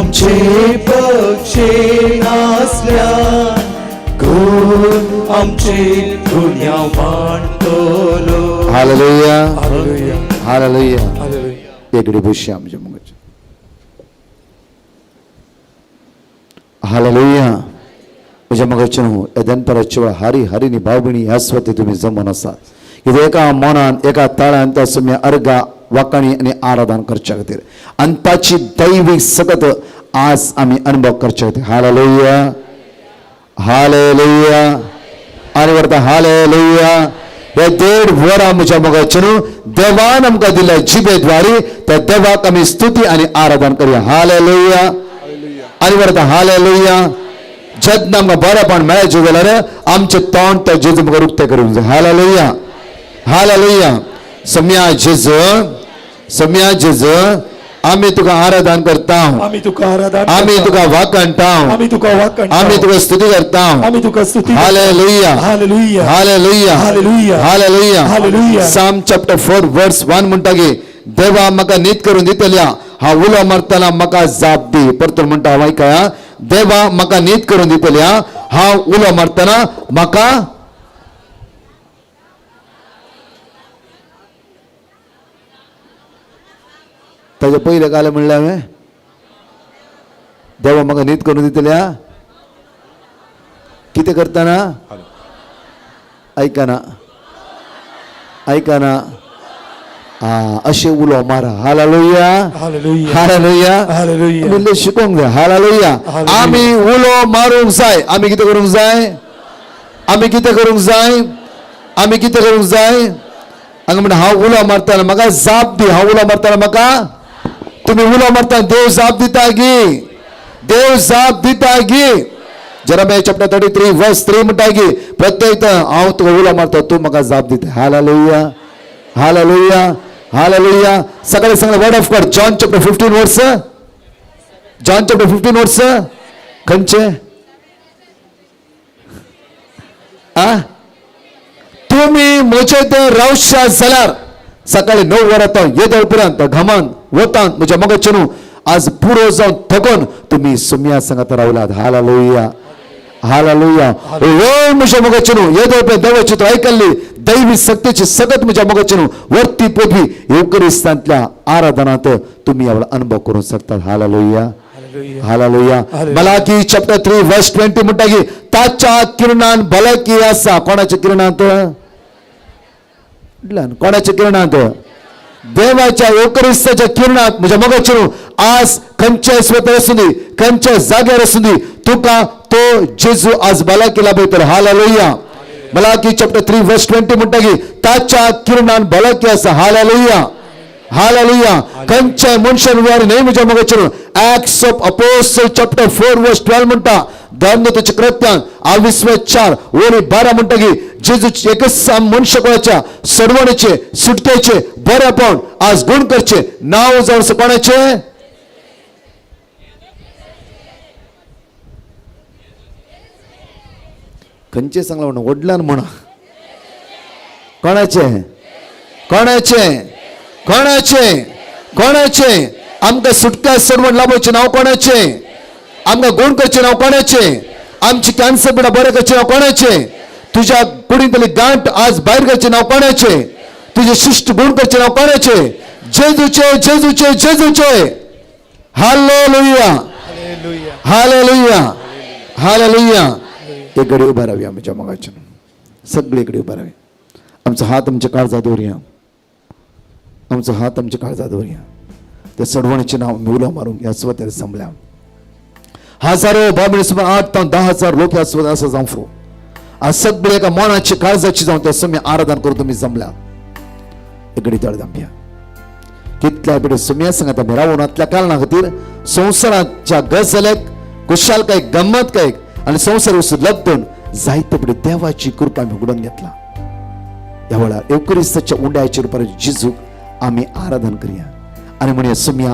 आमचे पक्षी नासल्या कोण आमचे गुन्ह्या मांडतलो. Hallelujah hallelujah hallelujah. हालेलुया. एकड़ी बुशी आमच्या मगाची. हालेलुया. म्हज्या मगाची न्हू एदन परची वेळ हारी हारी नी भाव भयणी ह्या स्वती तुम्ही जमन आसा. कितें एका मनान एका ताळ्यान तो तुम्ही अर्गा वाकाणी आणि आराधन करच्या खातीर आनी ताची दैवीक सकत आज आमी अनुभव करचे खातीर. Hallelujah hallelujah. आनी वरता हालेलुया. हे 1.5 वरां म्हज्या मोगाचें न्हू देवान आमकां दिल्या जिबेद्वारी त्या देवाक आमी स्तुती आनी आराधन करया. हालेलुया आनी वरता हालेलुया. जेन्ना आमकां बरेपण मेळचें जाल्यार आमचें तोंड त्या जेजू म्हाका उक्तें करूंक जाय. Hallelujah hallelujah. सम्या जेजू आमी तुका आराधन करता. आमी तुका आराधन आमी तुका वाकणटा. आमी तुका वाकणटा. आमी तुका स्तुती करता. आमी तुका स्तुती. Hallelujah hallelujah hallelujah hallelujah hallelujah. Hallelujah. Psalm chapter 4 verse 1 म्हणटा की देवा म्हाका नीत करून दितल्या हा उलो मारतना म्हाका जाप दी. परतून म्हणटा हांव ऐकया देवा म्हाका नीत करून दितल्या हा उलो मारतना म्हाका ताजे पयले काले म्हणले हांवें देवा म्हाका नीत करून दितल्या कितें करतना ऐकना अशें उलो मारा. Hallelujah hallelujah hallelujah. हालेलुया. म्हणले शिकोवंक जाय. हालेलुया. आमी उलो मारूंक जाय. आमी कितें करूंक जाय. आमी कितें करूंक जाय. आमी कितें करूंक जाय. हांगा म्हणटा हांव उलो मारतना म्हाका जाप दी. हांव उलो मारतना म्हाका तुम्ही उलो मारतना देव जाप दिता गी. देव जाप दिता गी. जेरेमिया चॅप्टर 33 वर्स 3 म्हणटा की प्रत्येक हांव तुका उलो मारता तूं म्हाका जाप दिता. Hallelujah hallelujah hallelujah. सकाळी सांगले word of God John chapter 15 वर्स. जॉन चॅप्टर 15 वर्स खंयचे तुम्ही म्हजे ते रावशा जाल्यार सकाळी 9 वरां येदळ पर्यंत घामान वतान म्हज्या मोगाचें न्हू आज पुरो जावन थकोन तुम्ही सुम्या सांगात रावलात. Hallelujah hallelujah. वय म्हज्या मोगाचें न्हू येदळ पर्यंत देवाची तूं आयकल्ली दैवी शक्तीची सगत म्हज्या मोगाचें न्हू वर्ती पदवी युकरिस्तांतल्या आराधनांत तुम्ही ह्या अनुभव करूंक शकतात. Hallelujah hallelujah. मलाकी चॅप्टर 3 वर्स 20 म्हणटा की ताच्या किरणान भलायकी आसा. कोणाच्या किरणांत. कोणाच्या किरणांत. देवाच्या युकरिस्ताच्या किरणांत म्हज्या मोगाचें न्हू आज खंयच्याय स्वतर आसूं दी खंयच्याय जाग्यार आसूं दी तुका तो जेजू आज भलायकी लाभयतलो. हालेलुया. मलाकी चॅप्टर 3 वर्स 20 म्हणटा की ताच्या किरणान भलायकी आसा. Hallelujah hallelujah. खंयच्याय मनशान वेळ न्हय म्हज्या मोगाचें न्हू. एक्ट्स ऑफ अपोस्टल चॅप्टर 4 वर्स 12 म्हणटा धर्मदूताच्या कृत्यान 24 वरी 12 म्हणटा की जेजूचे एकच मनशाकुळाच्या सडवणेचे सुटकेचे बरेपण आज गुण करचे नाव जावन कोणाचे. खंयचे सांगला म्हणा वडल्यान म्हणा. कोणाचे कोणाचे कोणाचे कोणाचे. आमकां सुटका सडवण लाभोवचे नाव कोणाचे. आमकां गुण करचे नाव कोणाचे. आमची कॅन्सर बिडा बरें करचे नाव कोणाचे. तुझ्या कुडींतली गांठ आज भायर करचे नाव कोणाचे. तुझे शिष्ट गुण करचे नाव कोणाचे. जेजूचे जेजूचे जेजूचे. Hallelujah hallelujah hallelujah. एक घडी उभा राहूया आमच्या मोगाच्या सगळे इकडे उभा राहूया. आमचा हात आमच्या काळजात दवरया. आमचा हात आमच्या काळजात दवरया. त्या सडवणीचे नाव मी उलो मारूंक ह्या स्वतार संभल्या. हजारो बाबडे सुमार 8 ते 10,000 लोक ह्या स्वता असं जाऊन फ्रो आज सगळे एका मनाची काळजाची जाऊन त्या समय आराधन करून तुम्ही जमल्या. इकडे तळ दांब्या कितल्या पिढे सुम्या सांगता मी रावणातल्या कारणां खातीर संवसाराच्या गजालेक कुशालकाय गंमत काय आणि संसार लब्धून जायते पिढे देवाची कृपा आम्ही उघडून घेतला. ह्या वेळार युकरिस्ताच्या उंड्याच्या रुपार जेजूक आम्ही आराधन करूया आणि म्हणया सुम्या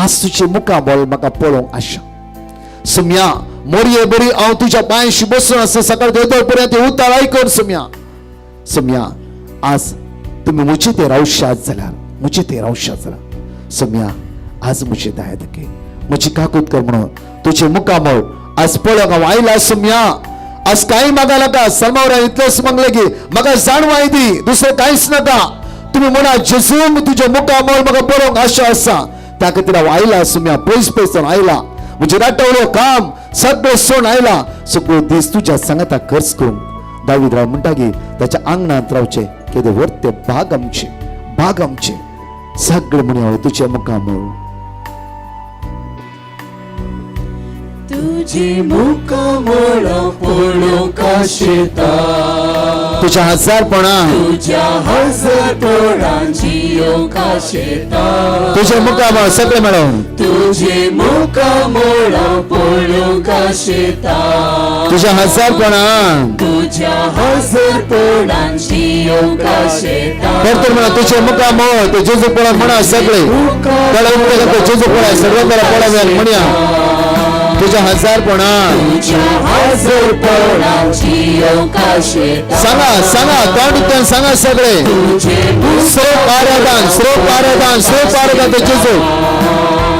आज तुझे मुखाबोल म्हाका पळोवंक आशा. सुम्या मोरये बरी हांव तुझ्या पांयाशी बसून आसा सकाळ देदळ पर्यंत उतार आयकून. सुम्या सुम्या आज तुम्ही मुझे ते रावशात जाल्यार मुझे ते रावशात जाल्यार सुम्या आज मुझे दया दके म्हजी काकूत कर म्हणून तुझे मुकामळ आज पळोवंक हांव आयला सोम्या आज काही मागा नाका सलमावरान इतलेंच मागलें की म्हाका जाणवाय दी दुसरें कांयच नाका तुम्ही म्हणा जेजू तुझ्या मुखामळ म्हाका पळोवंक आशा आसा त्या खातीर हांव आयला सोम्या पयस पयसून आयला म्हणजे राटवलो काम सगळें सोडून आयला सगळो दीस तुज्या सांगाता खर्च करून दावीद राव म्हणटा की त्याच्या आंगणात रावचे केदे वर्ते भाग आमचे सगळे म्हणे हांव तुझे मुखामळ तुझी मुखामळ पळोवंक शेता तुझ्या हजारपणा तुझ्या हजारपणांची येवंक शेता तुझे मुखामळ सगळे मेळोवन तुझे मुखामळ पळोवंक शेता तुझ्या हजारपणा तुझ्या हजारपणांची येवंक शेता तर म्हणा तुझे मुखामळ ते जेजू पळा म्हणा सगळे त्याला उपयोग जेजू पळा सर्वांना पळाव्यान म्हणया तुझ्या हजारपणा तुझ्या हजारपणांची येवंक शेता सांगा तोंड सांगा सगळे श्रोप आराधन ते जेजू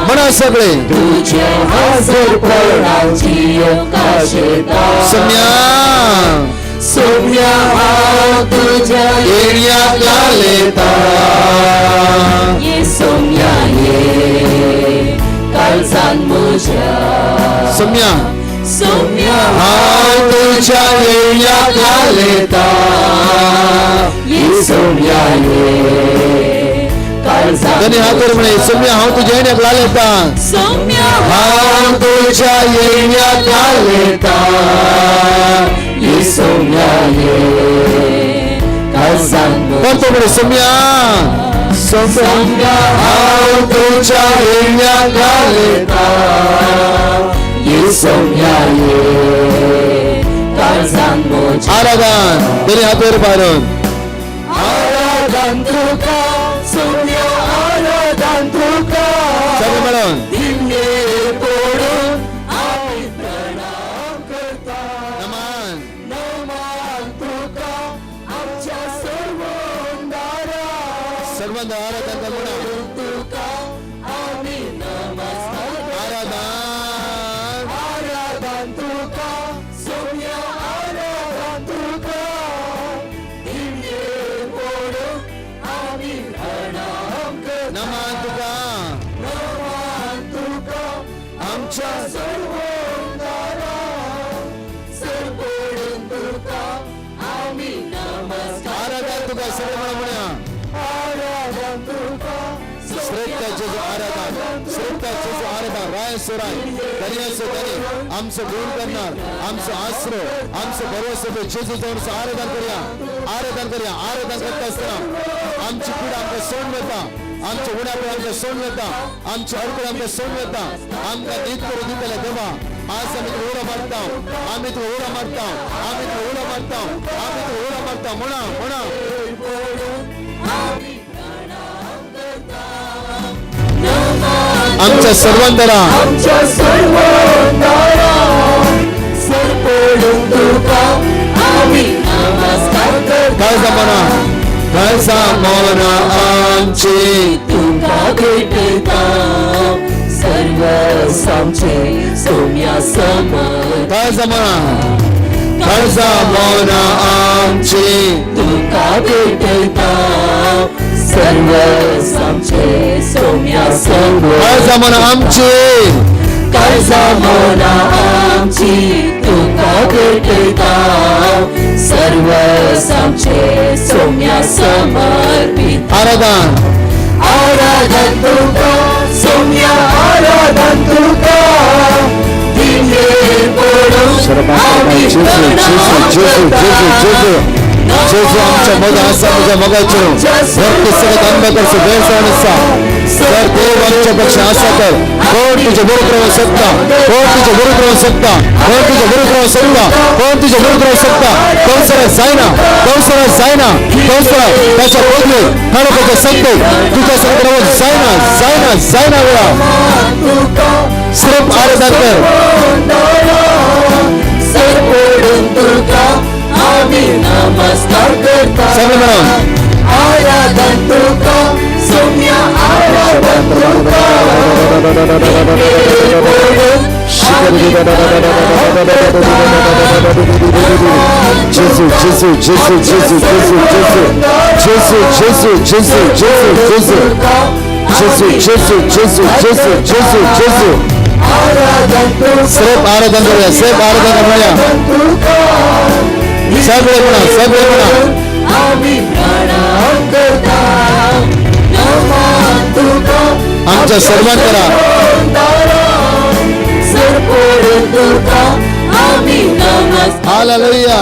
म्हणा सगळे तुझ्या हजारपणांची येवंक शेता सोम्या हांव तुझ्या येण्याक लागलेता ये सोम्या ये काळजान म्हज्या सोम्या हांव तुझ्या येण्याक लागलेता ये सोम्या ये काळजान दोन्ही हात म्हणे सोम्या हांव तुझ्या येण्याक लागलेता हांव तुझ्या येण्याक लागलेता ये सोम्या ये काळजान परतो म्हणे सोम्या हांव तुझ्या येण्याक लागलेता ये सोम्या ये काळजान म्हज्या आराधन दोन्ही हात पारून आराधन तुका सोम्या आराधन तुका सगळे मिळून दिव्ये पडून आमी प्रणाम करता नमन नमन तुका आमच्या सर्वंदारा सर्वांना आराधन कर म्हणा तुका आमी नमस्कार आराधन आराधन तुका सोम्या आराधन तुका दिव्ये पडून आमी प्रणाम करता नमन तुका नमन तुका आमच्या सर्वंदारा सर पडून तुका आमी नमस्कार आराधन तुका सगळे म्हणा म्हणा आराधन तुका श्रेष्ठ जेजू आराधन राय सोराय दर्यासो दरी आमचं गुण करणार आमचं आसरो आमचं भरोसा जेजू जाऊन आराधन करूया आराधन करता असताना आमची पिढा आमकां सोडून वता आमच्या उण्याकडे आमकां सोडून वता आमची अडकड आमकां सोडून वता आमकां नीत करून दितले देवा आज आमी तुका उडो मारता आमी तुका उडो मारता आमी तुका उडो मारता आमी तुका उडो मारता म्हणा आमच्या सर्वांना आमच्या सर्वंदारा सर पडून तुका आमी नमस्कार करता काळजा म्हणा आमची तुका भेटता सर्व सामचे सोम्या समर काळजा म्हणा आमची तुका भेटता सर्व सामचे सोम्या समर काळजा म्हणा आमची काळजा मोना आमची तुका भेटता सर्व सामचे सोम्या समर्पित आराधन आराधन तुका सोम्या आराधन तुका दिव्ये पडून आमी प्रणाम करता जेजू आमच्या मग आसा तुझ्या मगाचो भक्ती सगळ्यात आंबेकरचो गैरसण आसा जर देव आमच्या पक्षा आसा तर कोण तुझे बरोबर रावूंक शकता कोण तुझे बरोबर रावूंक शकता कोण तुझे बरोबर रावूंक शकता कोण तुझे बरोबर रावूंक शकता कंसरात जायना त्याच्या बदले काडपाचे सत्य तुझ्या संग रावूंक जायना वेळा सिर्फ आराधन कर सर पडून तुका आमी नमस्कार करता सगळे मिळून आराधन तुका Saumya आराधन Jésus, Jésus, Jésus, Jésus, Jésus, Jésus, Jésus, Jésus, Jésus, Jésus, Jésus, Jésus, Jésus, Jésus, Jésus, Jésus. सिर्फ आराधना करूया, सिर्फ आराधना करूया. सगळे म्हणा, सगळे म्हणा. आमच्या सर्वांना करा. Hallelujah,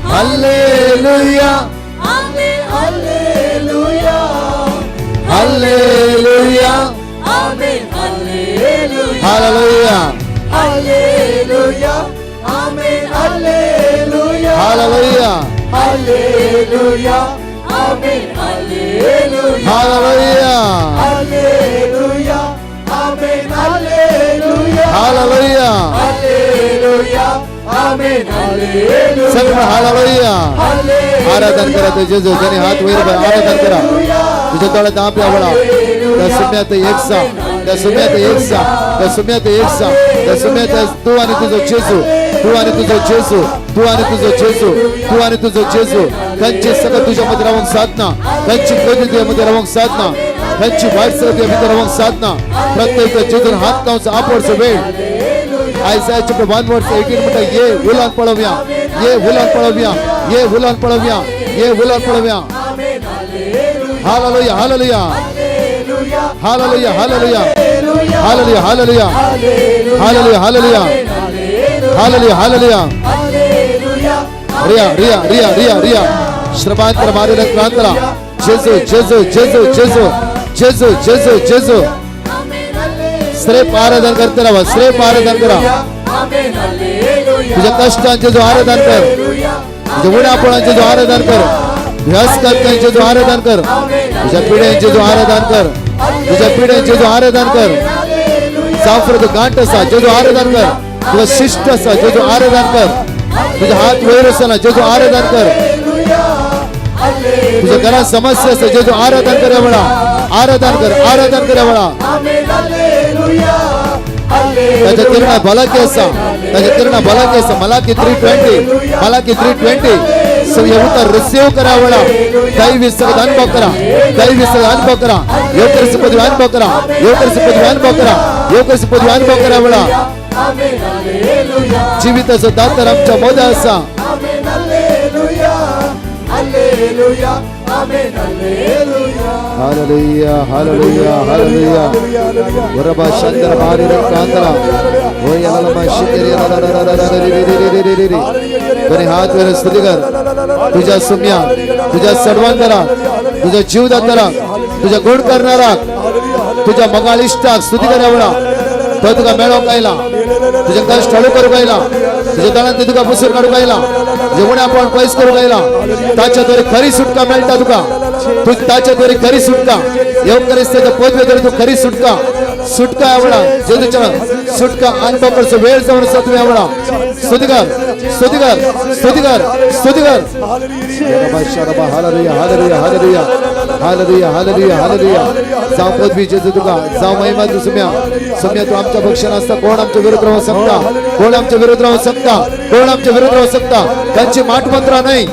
hallelujah, hallelujah, hallelujah, hallelujah, Hallelujah, Amen, Hallelujah, hallelujah, Hallelujah, Amen, Hallelujah, hallelujah, Hallelujah, Amen, Hallelujah, hallelujah. Hallelujah, Amen, Hallelujah, सगळं हालेलुया. आराधन करा ते जेजू, ज्याने हात वर करा, आराधन करा. तुझ्या तळात आपल्या आवडा. त्या सुम्यात एक सा, त्या सुम्यात एक सा, त्या सुम्यात एक सा, त्या सुम्यात तू आणि तुझं जेजू, तू आणि तुझं जेजू, तू आणि तुझं जेजू, तू आणि तुझं जेजू. त्यांची सगळं तुझ्यामध्ये राहून साधना, त्यांची कधी तुझ्यामध्ये राहून साधना, त्यांची वाटचाल तुझ्यामध्ये राहून साधना. प्रत्येक जेजून हात लावून आपडचं वेळ. आयसाया चॅप्टर 1 वर्स 18 म्हणतं, ये हुलान पळवूया, ये हुलान पळवूया, ये हुलान पळवूया, ये हुलान पळवूया. Hallelujah, hallelujah, hallelujah, hallelujah, hallelujah, hallelujah, hallelujah, hallelujah, hallelujah, hallelujah. रिया, रिया, रिया, रिया, रिया. श्रमांतर मारेल क्रांतरा. जेजू, जेजू, जेजू, जेजू, जेजू, जेजू, जेजू. श्रेप आराधन करते राहा, श्रेप आराधन करा. तुझ्या कष्टांचे जो आराधन कर, तुझ्या उन्हापणांचे जो आराधन कर, ध्यासकर्त्यांचे जो आराधन कर, तुझ्या पिढ्यांचे जो आराधन कर, तुझ्या पिढ्यांचे जो आराधन कर. साफरद गांठ असा जे जो आराधन कर, तुझा शिष्ट असा जे जो आराधन कर, तुझा हात वैर असताना जे जो आराधन कर, तुझ्या घरात समस्या असते जे जो आराधन कर एवढा, आराधन कर, आराधन कर एवढा. त्याच्या किरणा भला की असा, त्याच्या किरणा भला की असा. मलाकी 3:20, मलाकी 3:20. उत्तर रिसीव करा एवढा. दैवी सगळं अनुभव करा, दैवी सगळं अनुभव करा. योगेश पदवी अनुभव करा, योगेश पदवी अनुभव करा, योगेश पदवी अनुभव करा एवढा. जीविताचं दातर आमच्या मोदा असा. Hallelujah, hallelujah, hallelujah. वरबा शंकर मारी रंकांतरा. हो याला माशिकरी रे. बरे हात वर स्तुती कर. तुझ्या सुम्या, तुझ्या सर्वांतरा, तुझा जीवदातारा, तुझा गुण करणारा, तुझ्या मगालिष्टाक स्तुती कर एवढा. तो तुका मेळो कायला, तुझे कष्ट हळू करू कायला, तुझ्या तळांत तुका पुसून काढू कायला, जेवण आपण पैस करू कायला. ताच्या द्वारे खरी सुटका मेळटा तुका. तू ताच्या द्वारे खरी सुटका येऊन करीस त्याच्या पदवी द्वारे तू खरी सुटका, सुटका एवढा जेजूच्या सुटका अनुभव करतो. वेळ जाऊन असतो तुम्ही एवढा. स्तुतिकर, स्तुतिकर, स्तुतिकर, स्तुतिकर. Hallelujah, hallelujah, hallelujah, hallelujah, hallelujah, hallelujah. जाऊ पदवी जेजू तुका, जाऊ महिमा तू सुम्या. सुम्या तू आमच्या भक्षण असता. कोण आमच्या विरुद्ध राहू शकता, कोण आमच्या विरुद्ध राहू शकता, कोण आमच्या विरुद्ध राहू शकता. त्यांची माटमंत्रा नाही,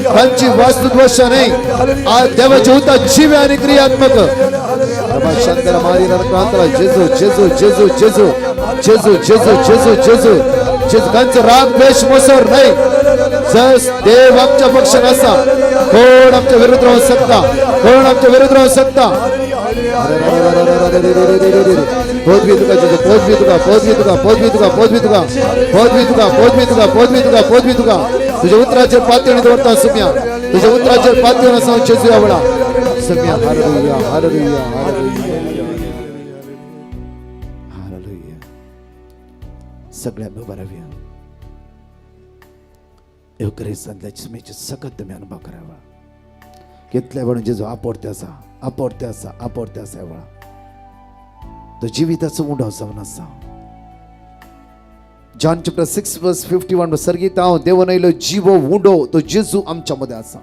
त्यांची वास्तुद्वश नाही. आज देवाची होता जीव आणि क्रियात्मक. शंकर मारी नरकांतरा. जेजू, जेजू, जेजू, जेजू, जेजू, जेजू, जेजू, जेजू, जेजू. त्यांचं राग द्वेष मोसर नाही. जस देव आमच्या पक्षात असा, कोण आमच्या विरुद्ध राहू शकता, कोण आमच्या विरुद्ध राहू शकता. पदवी तुका जेजू, पदवी तुका, पदवी तुका, पदवी तुका, पदवी तुका, पदवी तुका, पदवी तुका, पदवी तुका, पदवी तुका. तुझ्या उतराचे पातळी दौडता सुम्या, तुझ्या उतराचे पातळी नसा जेजू आवडा. सुम्या हालेलुया, हालेलुया, हालेलुया, हालेलुया. सगळ्यांना बराव्या एवकरे संध्याची मी सकत तुम्ही अनुभव करावा. घेतल्या म्हणून जेजू आपडते असा, आपडते असा, आपडते असा एवढा. तो जीविताचं मुंडा जाऊन असा. जॉन चॅप्टर 6 वर्स 51 सर्गीत हांव देव नयलो जीव उंडो तो जेजू आमच्या मध्ये असा.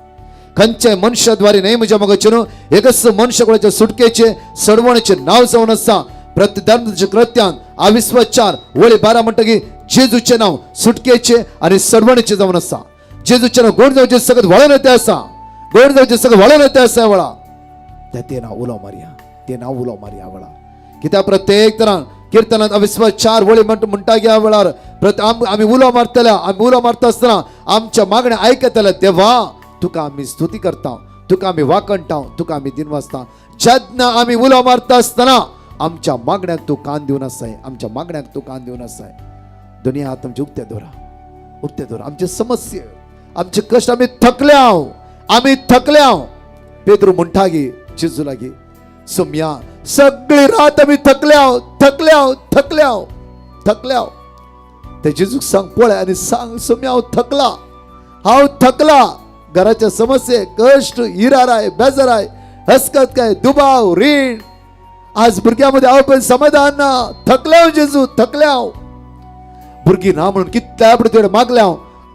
खंयच्याय मनशाद्वारे न्हय म्हज्या मोगाचेनो एकच मनशाकुळाच्या सुटकेचे सडवणेचे नाव जावन आसा प्रतिधर्माचे कृत्यान अविश्वाचार वळी 12 म्हणटकी जेजूचे नाव सुटकेचे आणि सडवणेचे जावन आसा जेजूचे नाव गोड जावचे सगळं वळण येते आसा गोड जावचे सगळं वळण येते आसा वळा ते नाव उलो मारया ते नाव उलो मारया वळा कित्याक प्रत्येक तरान कीर्तनात अविश्वाचार वळी म्हणटा ह्या वेळार आम्ही उलो मारता आसतना आमच्या मागण्या आयकतले देवा तुका आम्ही स्तुती करता तुका आम्ही वाकणटा तुका आम्ही दिनवासता जेन्ना आम्ही उलो मारता आसतना आमच्या मागण्याक तू कान दिवन आसाय आमच्या मागण्याक तू कान दिवन आसाय दुनिया हात आमचे उक्ते दवरा आमचे समस्ये आमचे कष्ट आम्ही थकल्या पेद्रू म्हणटा गे जेजू लागी सोम्या सगळी रात आम्ही थकल्या ते जेजूक सांग पळय आणि सांग सोम्या हांव थकला घराच्या समस्ये कष्ट हिराराय बेजाराय हसकत काय दुबाव रीण आज भुरग्यामध्ये हांव पण समाधान ना थकल्या जेजू थकल्या भुरगीं ना म्हणून कितल्या तेवढे मागल्या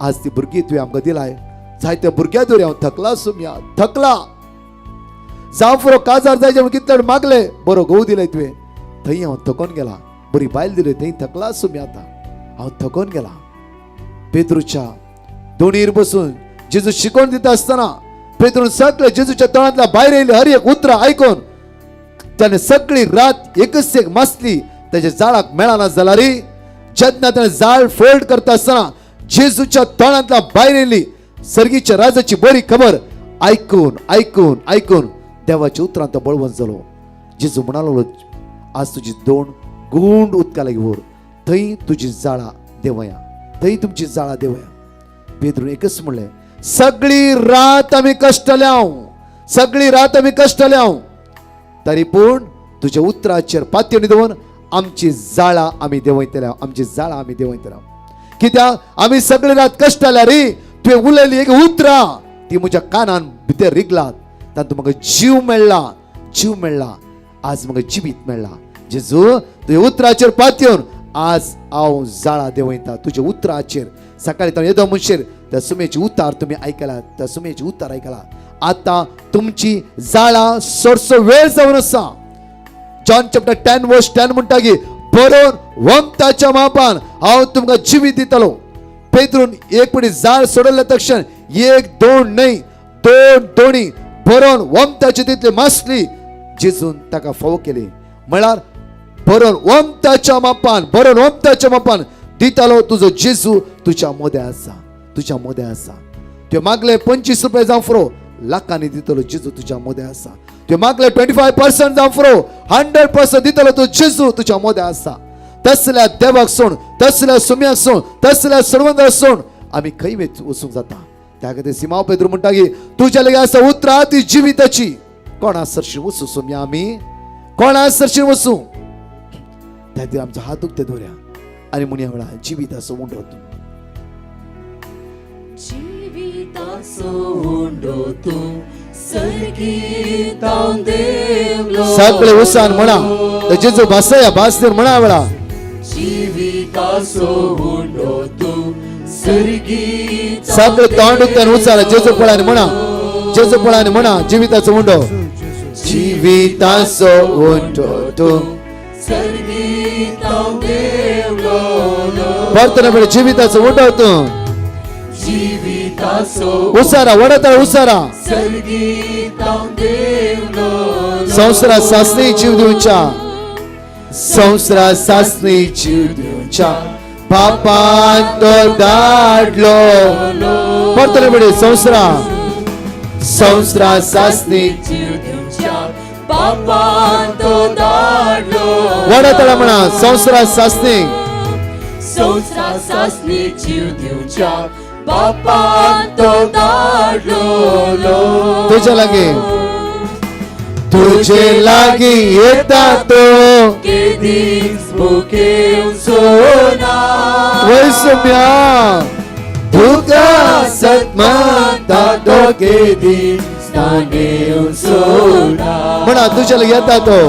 आज ती भुरगीं तुवें आमकां दिलाय जायत्या भुरग्या दोरी हांव थकला सोम्या थकला जावफरो काजार जायचे म्हणून कितले मागले बरो घोव दिलय तुवें थंय हांव थकोन गेला बरी बायल दिली थंय थकला सोम्या आता हांव थकोन गेला पेद्रूच्या दोणीर बसून जेजू शिकोवन दिता आसतना पेद्रून सगळे जेजूच्या तळांतल्या भायर येयले हर एक उतरां आयकोन त्याने सगळी रात एकच एक मासली त्याच्या जाळाक मेळना जाल्यार जेन्ना त्याने जाळ फोल्ड करता आसतना जेजूच्या तोंडांतल्या भायर येयली सर्गीच्या राजाची बरी खबर ऐकून देवाच्या उतरांत तो बळवंत जालो जेजू म्हणालो आज तुजी दोन गुंड उदका लागीं व्हर थंय तुजी जाळा देवया थंय तुमची जाळा देवया पेद्रून एकच म्हणलें सगळी रात आमी कश्टल्या तरी पूण तुझ्या उतराचेर पातयेन दवरून आमची जाळा आमी देंवयतल्या कित्याक आमी सगळी रात कश्टल्या रे तुवें उलयली एक उतरां ती म्हज्या कानान भितर रिगलात तातूंत म्हाका जीव मेळ्ळा आज म्हाका जिवीत मेळ्ळा जेजू तुझ्या उतराचेर पातयेवन आज हांव जाळा देंवयता तुझ्या उतराचेर सकाळी तो येदो मनशेर त्या सुमेची उतार तुम्ही ऐकला त्या सुमेची उतार ऐकला आता तुमची जाळा सोडसो वेळ जावन आसा जॉन चॅप्टर 10 वर्स 10 म्हणटा की बरोवन वंताच्या मापान हांव तुमकां जिवीत दितलो पेद्रून एक पडी जाळ सोडल्या तक्षण एक दोन न्हय दोन दोणी बरोवन वंताची तितली मासली जेजून ताका फावो केली म्हळ्यार बरोवन वंताच्या मापान दितलो तुजो जेजू तुझ्या मोद्या आसा तुवें मागले 25 रुपये जावं फुरो लाखांनी दितलो जेजू तुझ्या मोद्या आसा तुवें मागले 25% जावं फुरो 100% दितलो तो जेजू तुझ्या मोद्या आसा तसल्या देवाक सोड तसल्या सुम्याक सोड तसल्या सर्वंदाक सोड आमी खंय वचूंक जाता त्या खातीर सिमाव पेद्रू म्हणटा की तुज्या लागीं आसा उतरां ती जिविताची कोणा सरशी वचूं सोम्या आमी कोणा सरशी वचूं त्या खातीर आमचो हात उक्ते दवरया आनी म्हणया वेळा जिविताचो उंडो तूं सगळे उसान म्हणा जेजू भासया भासदेर म्हणा वेळा सगळे तोंड उक्तान उचार जेजू पळानी म्हणा जिविताचो उंडो तूं परतने बेळ जिविताचो उंडो तूं उसारा वडता उसारा संवसारा सासणी जीव दिवच्या पापान तो धाडलो परतने बेळ संवसारा सासणी वडतळा म्हणा संवसारा सासणी जीव दिवच्या तुझे लागी येता तो वैसम्या तुका सत्माता डोके म्हणा तुझ्या लागी येता तो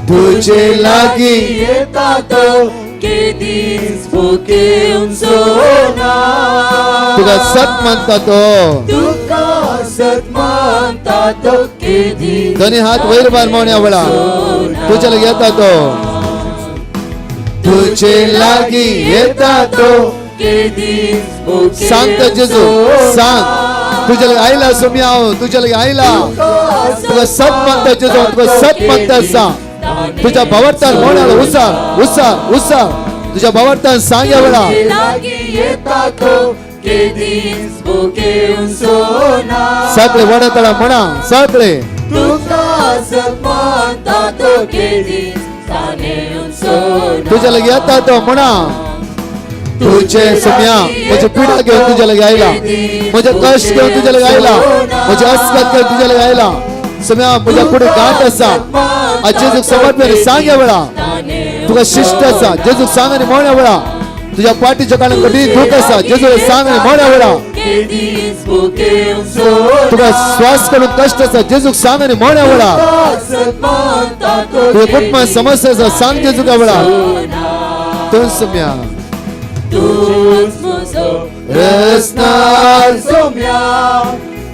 तुझे लागी येता तो तुका सत म्हणता तो म्हणता तो केदी दोन्ही हात वैर बार म्हणूया वेळा तुझ्या लगी येता तो तुझे लागी येता तो केदी सांग तर जेजू सांग तुझ्या लगी आईला सोम्या तुझ्या लगी आईला तुझा सत म्हणता जेजू तुझा सत म्हणता सांग तुझ्या भावार्थान म्हणाला उसार उसार उसार तुझ्या भावार्थान सांग या वेळा सगळे वडतळा म्हणा सगळे तुझ्या लगी येता तो म्हणा तुझे सम्या मुझे पीडा घेऊन तुझ्या लगी आईला मुझे कष्ट घेऊन तुझ्या लगी आईला मुझे अस्कत घेऊन तुझ्या लगी आईला सम्या मुझ्या पुढे गाठ असा जेजूक समर्पण सांग या वेळा तुका शिष्ट असा जेजूक सांग आणि म्हण या वेळा तुझ्या पाठीच्या काळात कधी दुःख असा जेजूला सांग आणि म्हण या वेळा तुका श्वास करून कष्ट असा जेजूक सांग आणि म्हण या वेळा तुझ्या कुटुंबात समस्या असा सांग जेजूक या वेळा तू सम्या रसनार सोम्या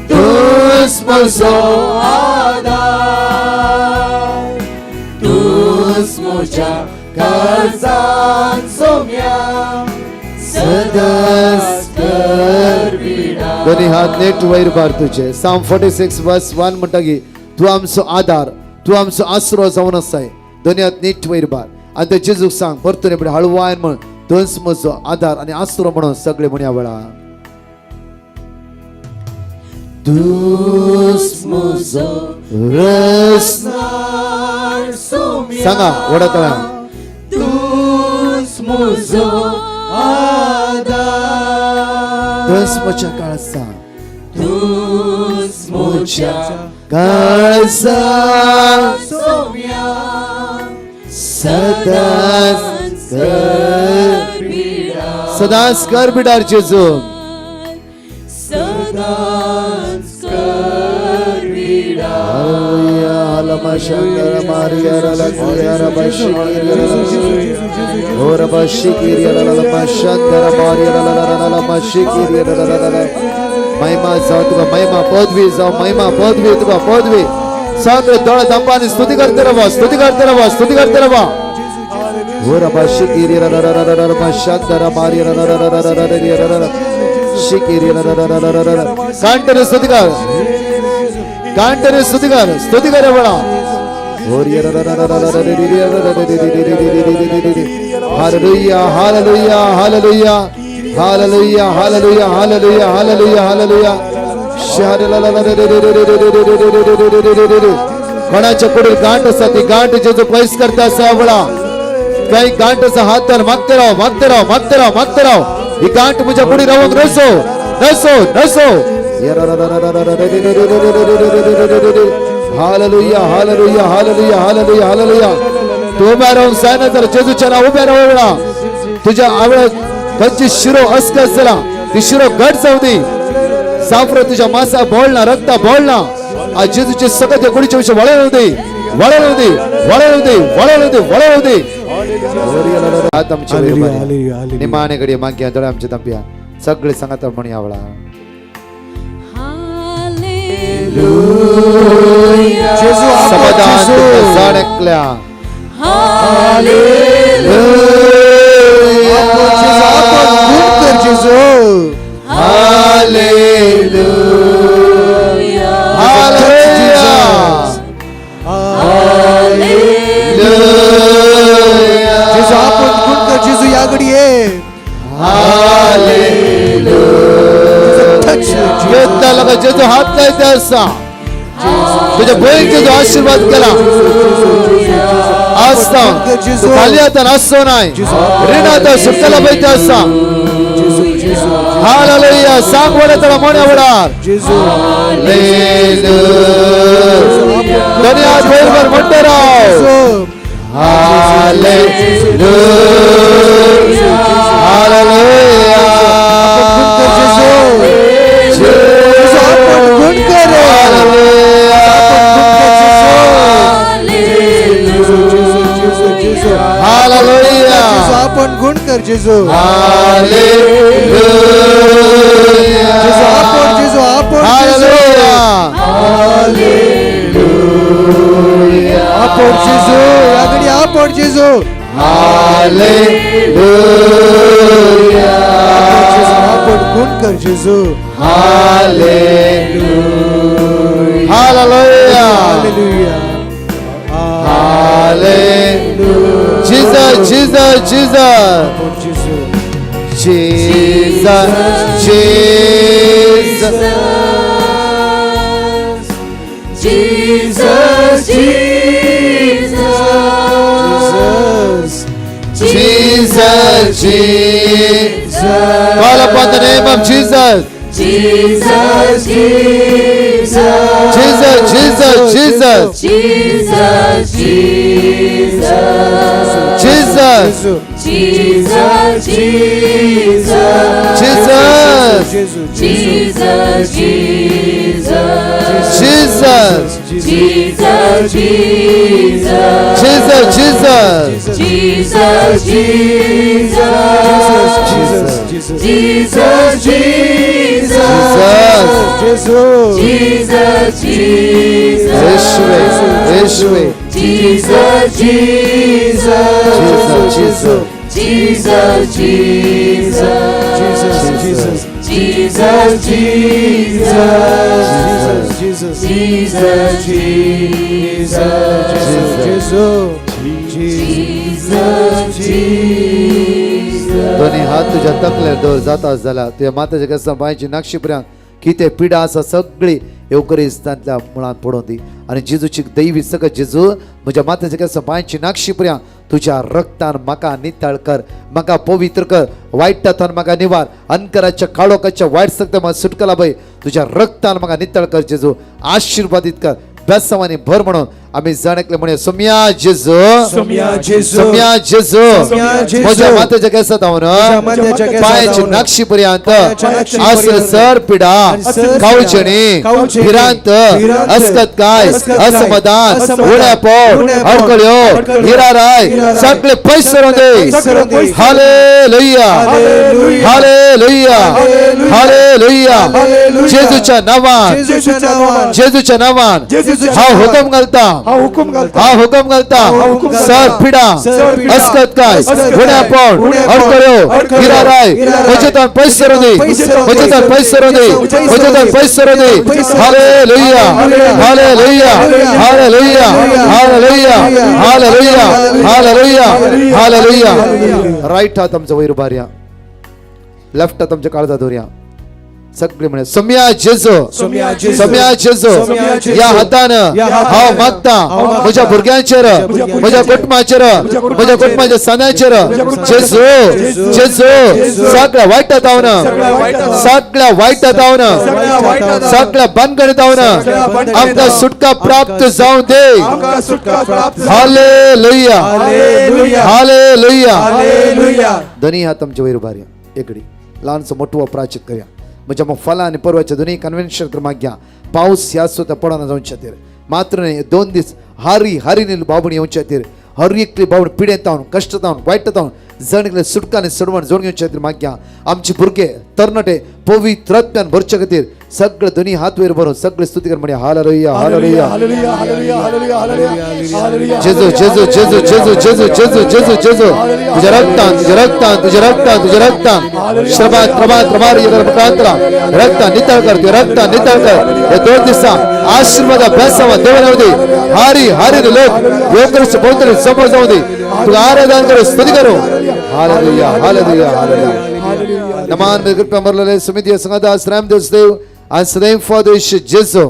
तूच म्हजो आधार तूच मोच्या काळजान सोम्या सदांच करविडा दोन्ही हात नेट वयर बार तुझे Psalm 46 verse 1 म्हणटा की तू आमचो आधार तू आमचो आसरो जावन आसाय दोन्ही हात नीट वयर बार आणि ते जेजूक सांग परतून पुढे हळवायन म्हण तूच म्हजो आधार आणि आसरो म्हणून सगळे म्हणया वेळा तूच मोजो रसनार सोम्या सांगा वडतळा तूच मोजो आधार तूच म्हज्या काळजा तूच मोच्या काळजा सोम्या सदांच करविडा सदांच कर बिडार जेजू सदांच करविडा महिमा जाऊ तुका महिमा पदवी जाऊ महिमा पदवी तुका पदवी सगळे दोळ दंपाने स्तुती करते रवा स्तुती करते रवा स्तुती करते रवा हो रबा शिकिरी शांतरा मारी शिकिरी कांटने स्तुती कर कांटने स्तुती कर बळा hallelujah hallelujah hallelujah hallelujah hallelujah hallelujah hallelujah hallelujah कोणाच्या पुढे गांठ असता ती गांठ जेजू पैस करता असा बळा काही गांठ असा हात मागते राव मागते राव मागते राव मागते राव ही गांठ तुझ्या पुढे राहून नसो नसो नसो hallelujah hallelujah hallelujah hallelujah hallelujah तू उभ्या राहून सांग तर जेजूच्या नाव उभ्या राहू वेळा तुझ्या आवड खंयची शिरो अस्क असला ती शिरो घट जाऊ दे साफर तुझ्या मासा बोलना रक्ता बोलना आज जेजूचे सगळे गुडीचे विषय वळवू दे वळवू दे वळवू दे वळवू दे वळवू दे आता आमच्या निमाणे घडी माग्या दोळे आमच्या तंप्या सगळे सांगा तर म्हण यावळा जेजू समाधान जाणकल्या जेजू हालेलुया हालेलुया जेजू आपण गुण कर जेजू या घडी ये घेतला लगा जेजू हात लायते असा तुझ्या बहिणीचे जो आशीर्वाद केला असता खाली आता असतो नाही ऋण आता सुटला पाहिजे असा हालेलुया सांग वडा त्याला म्हणे वडार दोन्ही हात बरोबर म्हणते राव हालेलुया हालेलुया गुण कर हालेलुया आपण गुण कर जेजू हालेलुया जेजू आपण हालेलुया आपड जेजू या घडी आपड जेजू हालेलुया आपड गुण कर Jezu hallelujah hallelujah hallelujah hallelujah Jesus Jesus Jesus आपड Jezu Jesus Jesus Jesus, Jesus, Jesus. Call upon the name of Jesus. Jesus, Jesus, Jesus, Jesus, Jesus. Jesus, Jesus, Jesus, Jesus, Jesus, Jesus, Jesus, Jesus, Jesus, Jesus, Jesus, Jesus, Jesus. Jesus, Jesus, Jesus, Jesus, Jesus, Jesus, Yeshua, Yeshua, Jesus, Jesus, Jesus, Jesus, Jesus, Jesus, Jesus, दोन्ही हात तुझ्या तकल्यार दवर जाता झाला तुझ्या माताच्या कसा बायची नाक्षीपर्यंत किती पिडा असा सगळी येवकरिस्तांतल्या मुळात पडून दी आणि जेजूची दैवी सगळं जेजू म्हज्या माताच्या कसा बायची नाक्षीपर्यंत तुझ्या रक्तान म्हाका नितळ कर म्हाका पवित्र कर वायटांतल्यान म्हाका निवार अंकराच्या काळोखाच्या वायट सगळं म्हाका सुटकला पळय तुझ्या रक्तान म्हाका नितळ कर जेजू आशीर्वादीत कर बेसावांनी भर म्हणून आम्ही जाणकले म्हणे सोम्या जेजू सोम्या जेजू सोम्या जेजू सोम्या जेजू म्हज्या मातेच्या केसात मातेच्या केसात पायाची हांव नाक्षी पर्यंत नाक्षी असर पर्यंत सर पिडा सर कावचणी कावचणी, भिरांत भिरांत, अस्कत काय अस्कत काय, असमाधान असमाधान, उड्या पोट उड्या पोट, अडकळ्यो अडकळ्यो, हिराराय हिराराय, सगळे पैसर दे पैसर दे. Hallelujah hallelujah, hallelujah hallelujah hallelujah. जेजूच्या नावान जेजूच्या नावान जेजूच्या नावान जेजूच्या हा नावान हुकम घालता हुकूम घालता हा हुकम घालता हुकम घालता. सर पिडा सर पिडा, अस्कत काय अस्कत काय, उड्या पोट उड्या पोट, अडकळ्यो अडकळ्यो, हिराराय हिराराय, वचतान पैसर दे वचतान पैसर दे वचतान पैसर दे hallelujah hallelujah hallelujah hallelujah hallelujah hallelujah hallelujah right हात आमचा वयर उभारया लेफ्ट हात आमच्या काळजात धरया सगळे म्हणे सोम्या जेजू सोम्या जेजू, सोम्या जेजू सोम्या जेजू, या हातानं या हातानं हांव मागता म्हज्या भुरग्यांचेर म्हज्या कुटुंबाचेर म्हज्या कुटुंबाच्या सणाचेर जेजू जेजू सगळ्या वायटात हांव सगळ्या वायटात हांव सगळ्या बंदगणीत हांव आमकां सुटका प्राप्त जावं दे हालेलुया हालेलुया दोन्ही हात आमच्या वयर उभारया एकडी ल्हानसो मोठो प्राचित करया म्हज्या मग फलां आनी परवाच्या दोन्ही कन्व्हेन्शन क्रमांक घ्या पावस ह्या सुद्धा पडना जावच्या खातीर मात्र न्ही 2 दीस हारी बाबणी येवच्या खातीर हर एकली बाबण पिडेतावन कश्टतावन वायटतावन जणकले सुटकाने सडवण जोडून घेवच्या खातीर मागया आमचे भुरगे तरणाटे पवित्रत्वान भरच्या खातीर सगळे दोन्ही हात वयर भरून सगळे स्तुती कर म्हणया हालेलुया हालेलुया जेजू जेजू जेजू जेजू जेजू जेजू जेजू जेजू तुझ्या रक्तान तुझ्या रक्तान तुझ्या रक्तान तुझ्या रक्तान श्रमात प्रभात प्रभार मुखांतरा रक्तान नितळ कर तुझ्या रक्तान नितळ कर हे 2 दिसा आशीर्वाद बेसावा देवाला दे हारी लोक योगरच बोलतले समोर जाऊ दे तुझं आराधन करू स्तुती करू हालेलुया हालेलुया हालेलुया नमान में कृपा मरलेले समिती संघदास रामदास देव आणि सदैव फादर्स जेजू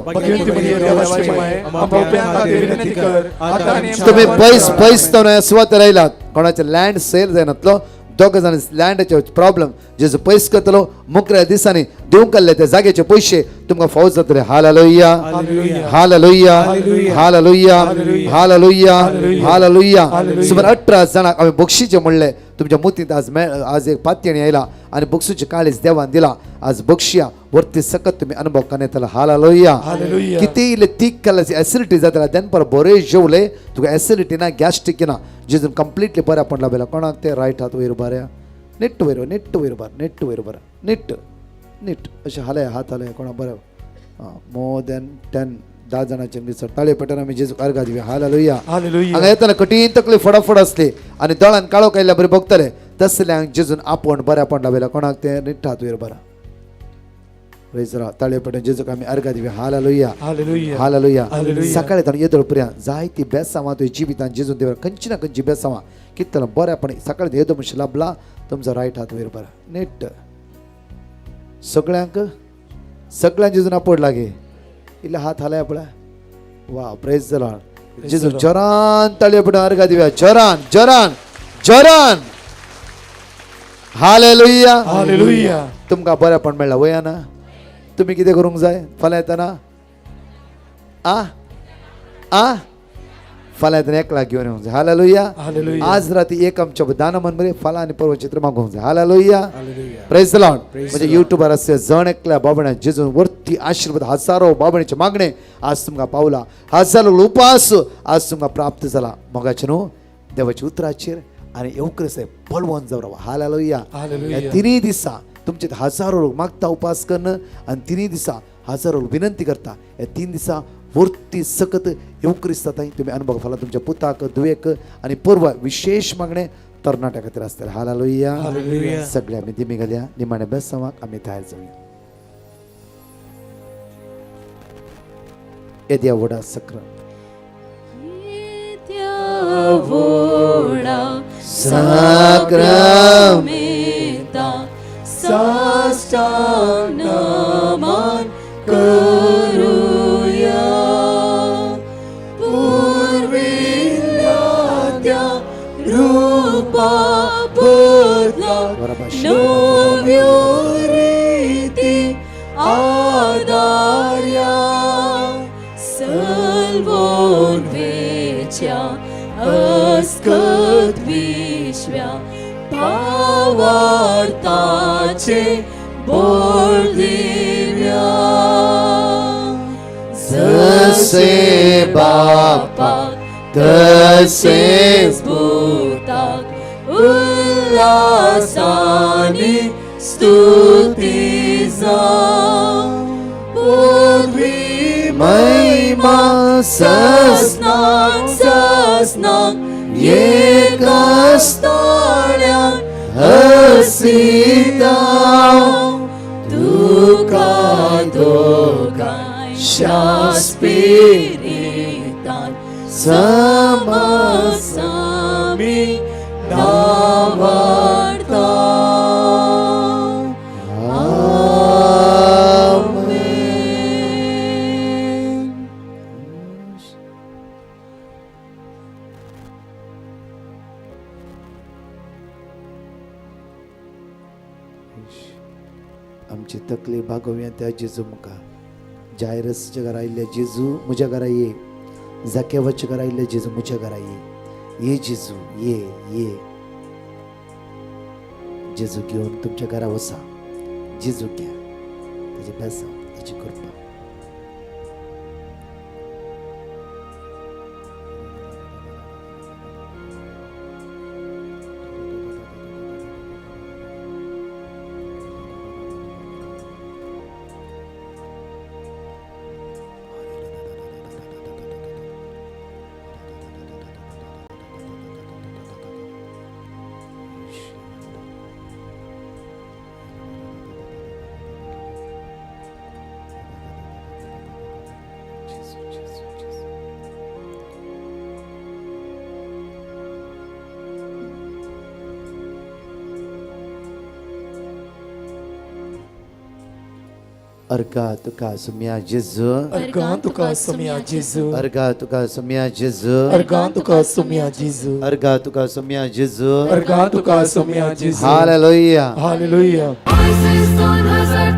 तुम्ही पैस तर स्वत राहिलात कोणाचे लँड सेल जायनातलो दोघ जण लँडाचे प्रॉब्लेम जेजू पैस करतलो मुकऱ्या दिसांनी देवून काडले त्या जागेचे पैसे तुमकां फावत जातले hallelujah hallelujah hallelujah hallelujah hallelujah सुमार 18 जणांक आम्ही बक्षीचे म्हणले तुमच्या मुतीत आज एक पात्यणी आयला आणि बक्षीचे काळीज देवान दिला आज बक्षिया वरती सकत तुम्ही अनुभव करण्यात हालेलुया किती इले तीक कलची ऍसिडिटी जातला देन पर बरे जेवले तुका ऍसिडिटी ना गॅस्ट्रिक ना जेजून कंप्लीटली बऱ्या पडला बेला कोणाक ते राईट हात वयर उभारया नीट वयर उभार नीट अशें हाले हात हाले कोणा बरें मोर दॅन 10 10 जणांचे मिसळ ताळे पटन आम्ही जेजू अर्घा दिवे हालेलुया Hallelujah. हांगा येताना कठीण तकली फडाफड असले आणि दळान काळो कायल्या बरे बघतले तसल्यांक जेजून आपण बऱ्या पडला वेला कोणाक ते निठ्ठात वयर बरा वयसरा ताळे पटन जेजूक आम्ही अर्घा दिवे हालेलुया Hallelujah. Hallelujah Hallelujah. सकाळी ताण येदळ पर्यंत जायती बेसांवा तुझ्या जिबितान जेजून देवर खंयची ना खंयची बेसांवा कितलं बऱ्यापण सकाळी येदो म्हणशी लाभला तुमचा रायट हात वयर बरा नीट सगळ्यांक जेजून आपण लागे इल्ले हात हालाय पळय वा प्रेज द लॉर्ड जेजू जरान ताळये पडून अर्घा दिव्या जरान हालेलुया Hallelujah. तुमकां बरेपण मेळ्ळा वयाना तुम्ही कितें करूंक जाय फाल्यां येताना फाल्यां येताना एकला घेवन येवंक जाय हालेलुया Hallelujah. आज राती एक आमच्या दान मन बरे फाल्यां आनी परवा चित्र मागोवंक जाय hallelujah Hallelujah. Praise the Lord म्हणजे युट्यूबार असते जण एकल्या बाबण्या जेजून वरती आशीर्वाद हजारो बाबण्याचे मागणे आज तुमकां पावला हजारो उपास आज तुमकां प्राप्त जाला मोगाचे न्हू देवाच्या उतराचेर आनी येवकरेस बलवंत जावं रावा हालेलुया Hallelujah. ह्या तिनूय दिसा तुमचे हजारो लोक मागता उपास करण आनी तिनूय दिसा हजारो लोक विनंती करता ह्या 3 दिसा वरती सकत येवकरीस जाता तुमी अनुभव फाला तुमच्या पुताक दुवेक आनी परवा विशेष मागणे तरणाट्या खातीर आसतले हालेलुया Hallelujah. सगळे आमी दिमी घालया निमाणे बेसांवाक आमी तयार जावया येद्या vada सक्र Voda Sakramenta Sastang naman karuya Purvilyadya Rupa Budla Novyuriti Adarya Salvon Vechya अस्कत विश्व्या पावार्ताचे बोल दिव्या जसे बापा तसेच भूताक उल्हासानी स्तुती पूर्वी महिमा सस्नाक एकस्थाण्यात हसिता तुका दोगाय शास्पिरितान समसामी नावार्ता आमची तकली भागोव्या त्या जेजू मुखार जायरसच्या घरा आयिल्ले जेजू म्हज्या घरा ये जाकेवाच्या घरा आयिल्ले जेजू म्हज्या घरा ये जेजू ये जेजू घेवन तुमच्या घरा वसा जेजू घ्या ताची बेसा ताची कृपा अर्घा तुका सुम्या जेजू Argan tuka sumya Jesu. अर्घा तुका सुम्या जेजू Argan tuka sumya Jesu. अर्घा तुका सुम्या जेजू Argan tuka sumya Jesu. Hallelujah Hallelujah. Voices on hazard